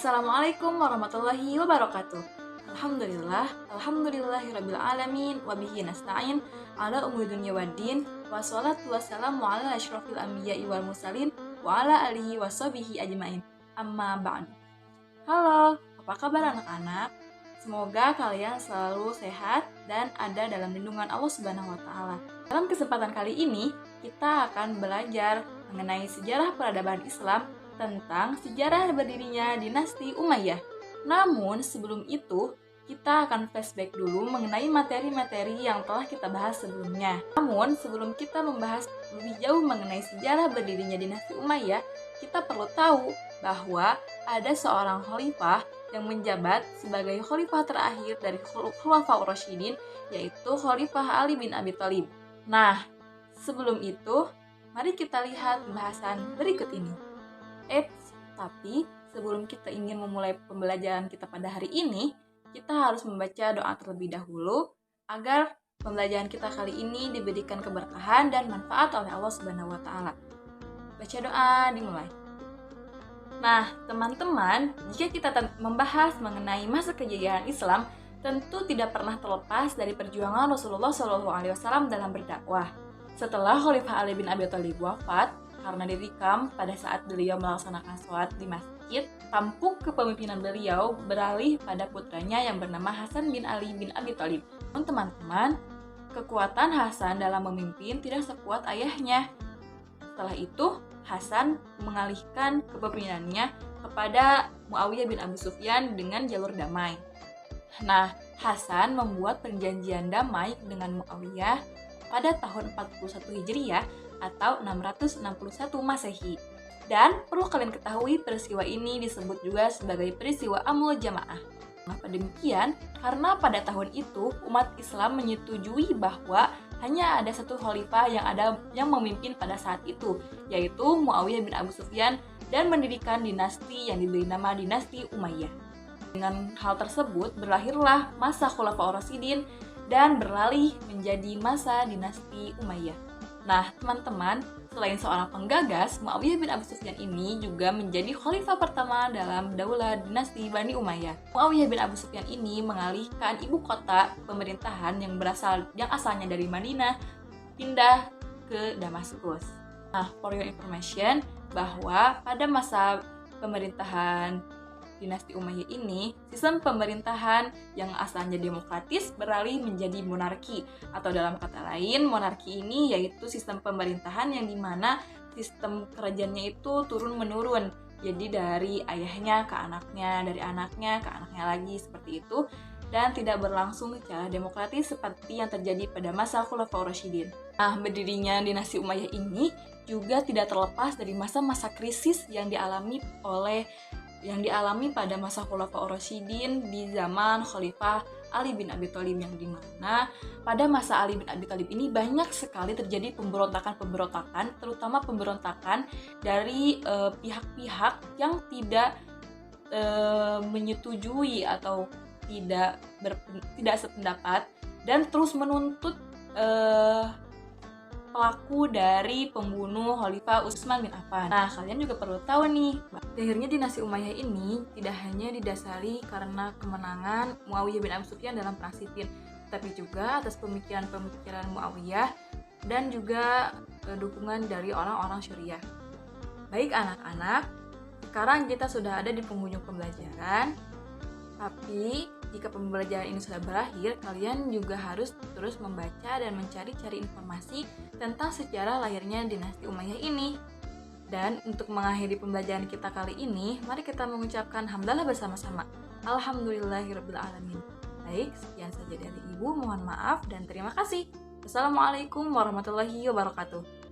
Assalamualaikum warahmatullahi wabarakatuh. Alhamdulillahirabbil alamin wa bihi nasta'in ala umuri dunya waddin wassalatu wassalamu ala asyrofil anbiya'i wal mursalin wa ala alihi washabihi ajmain. Amma ba'du. Halo, apa kabar anak-anak? Semoga kalian selalu sehat dan ada dalam lindungan Allah Subhanahu wa taala. Dalam kesempatan kali ini, kita akan belajar mengenai sejarah peradaban Islam tentang sejarah berdirinya dinasti Umayyah. Namun sebelum itu, kita akan flashback dulu mengenai materi-materi yang telah kita bahas sebelumnya. Namun sebelum kita membahas lebih jauh mengenai sejarah berdirinya dinasti Umayyah, kita perlu tahu bahwa ada seorang khalifah yang menjabat sebagai khalifah terakhir dari Khulafaur Rasyidin, yaitu Khalifah Ali bin Abi Thalib. Nah, sebelum itu, mari kita lihat pembahasan berikut ini. Tapi sebelum kita ingin memulai pembelajaran kita pada hari ini, kita harus membaca doa terlebih dahulu agar pembelajaran kita kali ini diberikan keberkahan dan manfaat oleh Allah Subhanahu wa taala. Baca doa, dimulai. Nah, teman-teman, jika kita membahas mengenai masa kejayaan Islam, tentu tidak pernah terlepas dari perjuangan Rasulullah SAW dalam berdakwah. Setelah Khalifah Ali bin Abi Thalib wafat karena ditikam pada saat beliau melaksanakan sholat di masjid, tampuk kepemimpinan beliau beralih pada putranya yang bernama Hasan bin Ali bin Abi Thalib. Teman-teman, kekuatan Hasan dalam memimpin tidak sekuat ayahnya. Setelah itu, Hasan mengalihkan kepemimpinannya kepada Muawiyah bin Abi Sufyan dengan jalur damai. Nah, Hasan membuat perjanjian damai dengan Muawiyah pada tahun 41 Hijriah atau 661 Masehi. Dan perlu kalian ketahui, peristiwa ini disebut juga sebagai peristiwa Amul Jamaah. Kenapa demikian? Karena pada tahun itu umat Islam menyetujui bahwa hanya ada satu khalifah yang memimpin pada saat itu, yaitu Muawiyah bin Abu Sufyan, dan mendirikan dinasti yang diberi nama dinasti Umayyah. Dengan hal tersebut berlahirlah masa Khulafaur Rasyidin dan beralih menjadi masa dinasti Umayyah. Nah, teman-teman, selain seorang penggagas, Muawiyah bin Abi Sufyan ini juga menjadi khalifah pertama dalam daulah dinasti Bani Umayyah. Muawiyah bin Abi Sufyan ini mengalihkan ibu kota pemerintahan yang asalnya dari Madinah pindah ke Damaskus. Nah, for your information, bahwa pada masa pemerintahan dinasti Umayyah ini, sistem pemerintahan yang asalnya demokratis beralih menjadi monarki, atau dalam kata lain, monarki ini yaitu sistem pemerintahan yang dimana sistem kerajaannya itu turun-menurun. Jadi dari ayahnya ke anaknya, dari anaknya ke anaknya lagi, seperti itu, dan tidak berlangsung secara demokratis seperti yang terjadi pada masa Khulafaur Rasyidin. Nah, berdirinya dinasti Umayyah ini juga tidak terlepas dari masa-masa krisis yang dialami pada masa Khulafaur Rasyidin di zaman Khalifah Ali bin Abi Thalib, yang dimana pada masa Ali bin Abi Thalib ini banyak sekali terjadi pemberontakan, terutama pemberontakan dari pihak-pihak yang tidak menyetujui atau tidak sependapat dan terus menuntut pelaku dari pembunuh Khalifah Utsman bin Affan. Nah, kalian juga perlu tahu nih, akhirnya dinasti Umayyah ini tidak hanya didasari karena kemenangan Muawiyah bin Abi Sufyan dalam perang Siffin, tapi juga atas pemikiran Muawiyah dan juga dukungan dari orang-orang Syuriah. Baik anak-anak, sekarang kita sudah ada di penghujung pembelajaran. Tapi jika pembelajaran ini sudah berakhir, kalian juga harus terus membaca dan mencari-cari informasi tentang sejarah lahirnya dinasti Umayyah ini. Dan untuk mengakhiri pembelajaran kita kali ini, mari kita mengucapkan hamdalah bersama-sama. Alhamdulillahirabbil alamin. Baik, sekian saja dari Ibu, mohon maaf dan terima kasih. Wassalamualaikum warahmatullahi wabarakatuh.